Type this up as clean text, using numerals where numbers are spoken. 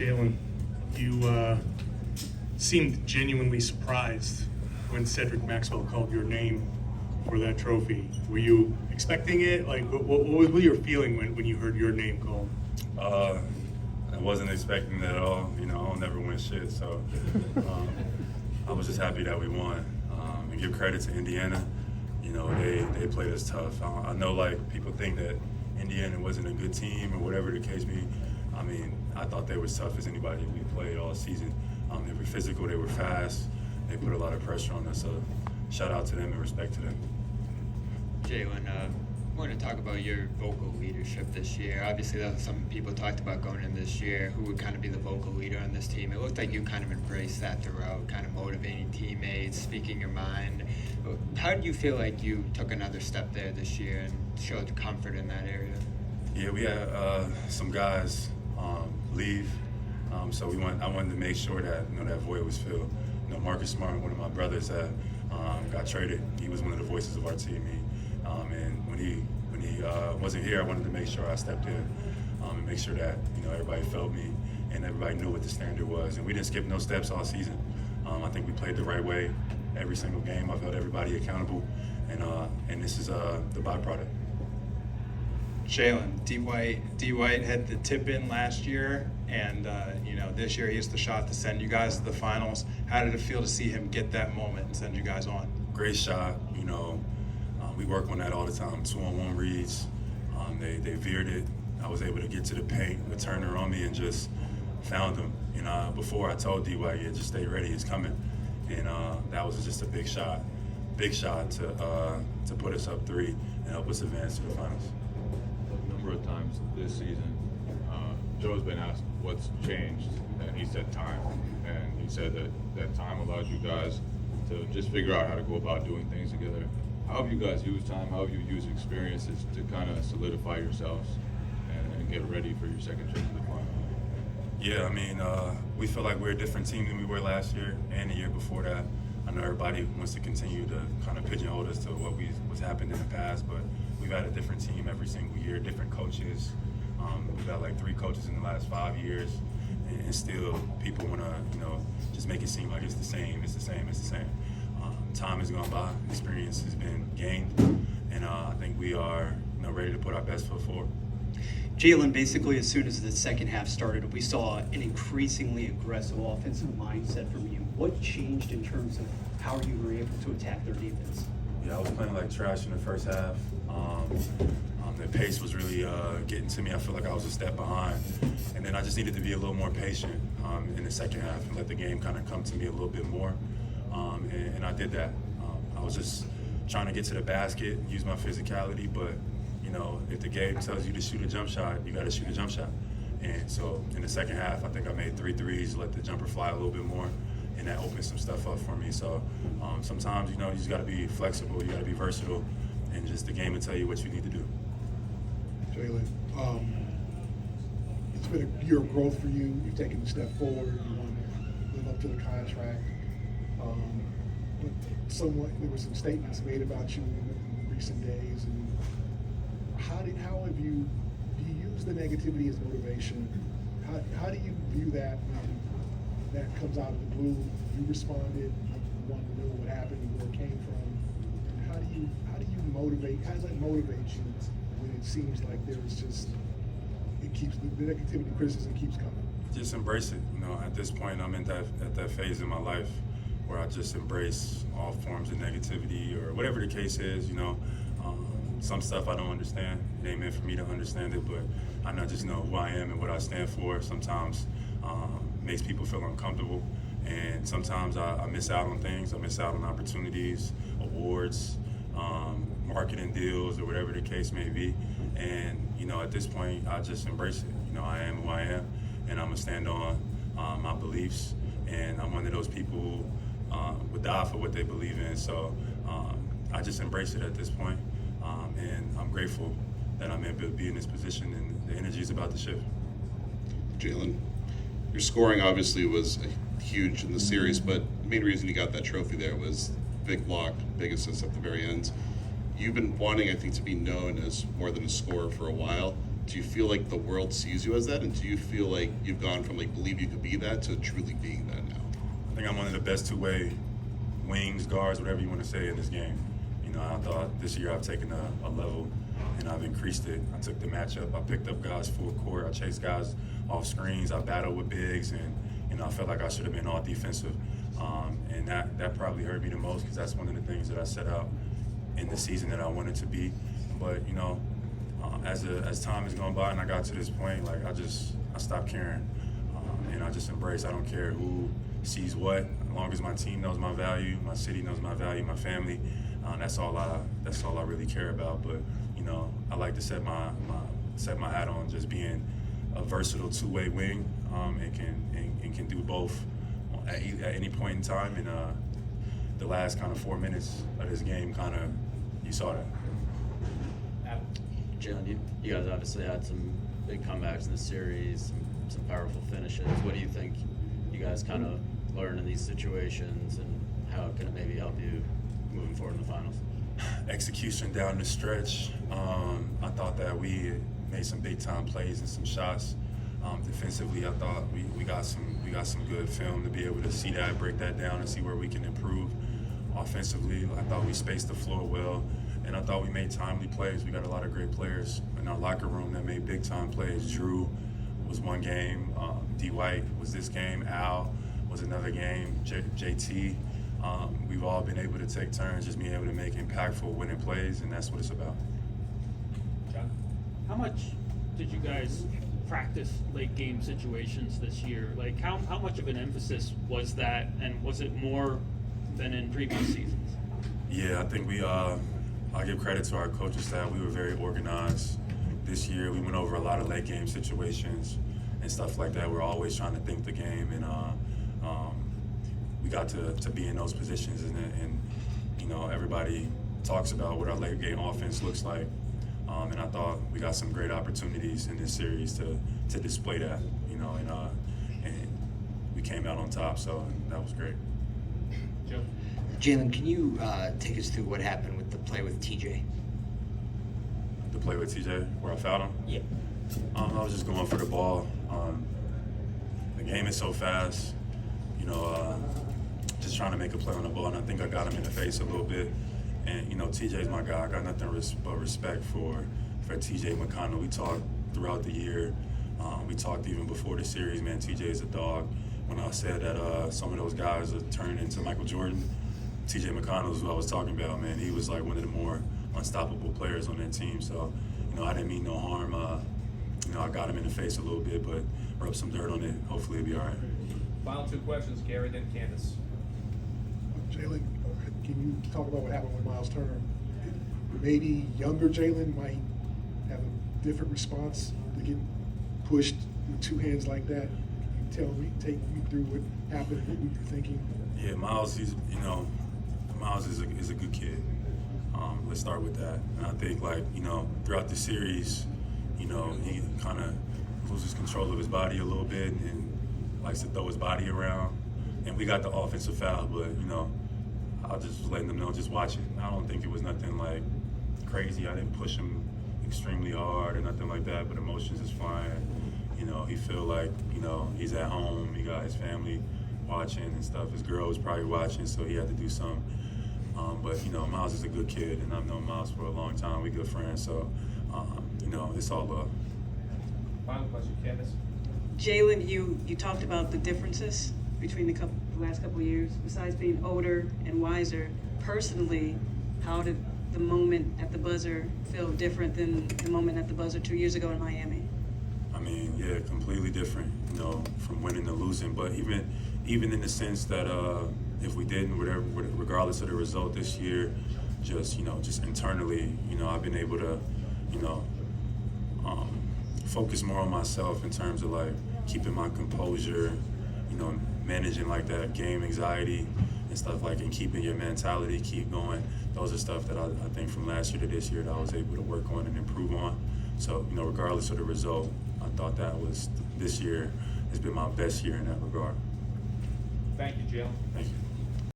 Jaylen, you seemed genuinely surprised when Cedric Maxwell called your name for that trophy. Were you expecting it? Like, what was your feeling when you heard your name called? I wasn't expecting that at all. You know, I don't never win shit, so I was just happy that we won. And give credit to Indiana. You know, they played us tough. I know, like, people think that Indiana wasn't a good team or whatever the case be. I mean, I thought they were as tough as anybody we played all season. They were physical, they were fast, they put a lot of pressure on us, so shout out to them and respect to them. Jaylen, I want to talk about your vocal leadership this year. Obviously, that was something people talked about going in this year, who would kind of be the vocal leader on this team. It looked like you kind of embraced that throughout, kind of motivating teammates, speaking your mind. How do you feel like you took another step there this year and showed comfort in that area? Yeah, we had some guys leave, so I wanted to make sure that that void was filled. You know, Marcus Smart, one of my brothers that got traded, he was one of the voices of our team. And when he wasn't here, I wanted to make sure I stepped in and make sure that everybody felt me and everybody knew what the standard was. And we didn't skip no steps all season. I think we played the right way every single game. I've held everybody accountable, and this is the byproduct. Jaylen, D. White had the tip in last year, and this year he has the shot to send you guys to the finals. How did it feel to see him get that moment and send you guys on? Great shot. We work on that all the time. 2-on-1 reads. They veered it. I was able to get to the paint, the Turner on me, and just found him. Before I told D. White, just stay ready, it's coming. And that was just a big shot to put us up 3 and help us advance to the finals. A number of times this season, Joe's been asked what's changed, and he said time. And he said that time allowed you guys to just figure out how to go about doing things together. How have you guys used time? How have you used experiences to kind of solidify yourselves and get ready for your second trip to the final? Yeah, I mean, we feel like we're a different team than we were last year and the year before that. I know everybody wants to continue to kind of pigeonhole us to what's happened in the past, but we've had a different team every single year, different coaches. We've had like 3 coaches in the last 5 years, and still people want to, just make it seem like it's the same. Time has gone by, experience has been gained, and I think we are ready to put our best foot forward. Jaylen, basically as soon as the second half started, we saw an increasingly aggressive offensive mindset from you. What changed in terms of how you were able to attack their defense? Yeah, I was playing like trash in the first half. The pace was really getting to me. I feel like I was a step behind. And then I just needed to be a little more patient in the second half and let the game kind of come to me a little bit more. And I did that. I was just trying to get to the basket, use my physicality, but if the game tells you to shoot a jump shot, you got to shoot a jump shot. And so in the second half, I think I made 3 threes, let the jumper fly a little bit more, and that opened some stuff up for me. So sometimes, you just got to be flexible, you got to be versatile, and just the game will tell you what you need to do. Jaylen, it's been a year of growth for you. You've taken a step forward. You want to live up to the contract. But there were some statements made about you in recent days. And how have you use the negativity as motivation? How do you view that when that comes out of the blue? You responded. You wanted to know what happened and where it came from. And how do you motivate? How does that motivate you when it seems like there's just the negativity, criticism keeps coming? Just embrace it. At this point, I'm at that phase in my life where I just embrace all forms of negativity or whatever the case is. Some stuff I don't understand. It ain't meant for me to understand it, but I just know who I am and what I stand for. Sometimes makes people feel uncomfortable, and sometimes I miss out on things. I miss out on opportunities, awards, marketing deals, or whatever the case may be. And at this point, I just embrace it. I am who I am, and I'm gonna stand on my beliefs. And I'm one of those people who would die for what they believe in. So I just embrace it at this point. And I'm grateful that I'm able to be in this position, and the energy is about to shift. Jaylen, your scoring obviously was huge in the series, but the main reason you got that trophy there was big block, big assist at the very end. You've been wanting, I think, to be known as more than a scorer for a while. do you feel like the world sees you as that? And do you feel like you've gone from like believe you could be that to truly being that now? I think I'm one of the best two-way wings, guards, whatever you want to say in this game. You know, I thought this year I've taken a level and I've increased it. I took the matchup. I picked up guys full court. I chased guys off screens. I battled with bigs, and you know, I felt like I should have been all defensive. And that probably hurt me the most because that's one of the things that I set out in the season that I wanted to be. But you know, as time has gone by and I got to this point, like I stopped caring, and I just embrace. I don't care who sees what, as long as my team knows my value, my city knows my value, my family. That's all I really care about. But you know, I like to set my hat on just being a versatile two-way wing, and can do both at any point in time. And the last kind of 4 minutes of this game, you saw that. Jaylen, you guys obviously had some big comebacks in the series, some powerful finishes. What do you think you guys kind of learn in these situations, and how can it maybe help you moving forward in the finals? Execution down the stretch. I thought that we made some big time plays and some shots. Defensively, I thought we got some good film to be able to see that, break that down, and see where we can improve. Offensively, I thought we spaced the floor well, and I thought we made timely plays. We got a lot of great players in our locker room that made big time plays. Drew was one game. D. White was this game. Al was another game. JT. We've all been able to take turns just being able to make impactful winning plays, and that's what it's about. John, how much did you guys practice late game situations this year? Like how much of an emphasis was that, and was it more than in previous seasons? Yeah, I think I give credit to our coaching staff. We were very organized this year. We went over a lot of late game situations and stuff like that. We're always trying to think the game, and we got to be in those positions, and you know, everybody talks about what our late game offense looks like. And I thought we got some great opportunities in this series to display that, you know, and we came out on top, so that was great. Joe? Jaylen, can you take us through what happened with the play with TJ? The play with TJ, where I fouled him? Yeah. I was just going for the ball. The game is so fast, you know, just trying to make a play on the ball, and I think I got him in the face a little bit. And, you know, TJ's my guy. I got nothing but respect for TJ McConnell. We talked throughout the year. We talked even before the series, man. TJ is a dog. When I said that some of those guys are turned into Michael Jordan, TJ McConnell is who I was talking about, man. He was like one of the more unstoppable players on that team. So, you know, I didn't mean no harm. You know, I got him in the face a little bit, but rub some dirt on it. Hopefully it'll be all right. Final two questions, Gary, then Candace. Jaylen, can you talk about what happened with Miles Turner? Maybe younger Jaylen might have a different response to get pushed with two hands like that. Can you take me through what happened, what you were thinking? Yeah, Miles, Miles is a good kid. Let's start with that. And I think, like, you know, throughout the series, you know, he kind of loses control of his body a little bit and likes to throw his body around. And we got the offensive foul, but, you know, I was just letting them know, just watch it. I don't think it was nothing, like, crazy. I didn't push him extremely hard or nothing like that, but emotions is fine. You know, he feel like, you know, he's at home. He got his family watching and stuff. His girl was probably watching, so he had to do something. But, you know, Miles is a good kid, and I've known Miles for a long time. We good friends, so, you know, it's all love. Final question, Candace. Jaylen, you talked about the differences between the last couple of years. Besides being older and wiser, personally, how did the moment at the buzzer feel different than the moment at the buzzer 2 years ago in Miami? I mean, yeah, completely different, you know, from winning to losing. But even in the sense that if we didn't, whatever, regardless of the result this year, just, you know, just internally, you know, I've been able to, you know, focus more on myself in terms of like keeping my composure, you know, managing like that game anxiety and stuff like, and keeping your mentality, keep going. Those are stuff that I think from last year to this year that I was able to work on and improve on. So, you know, regardless of the result, I thought that was, this year has been my best year in that regard. Thank you, Jaylen. Thank you.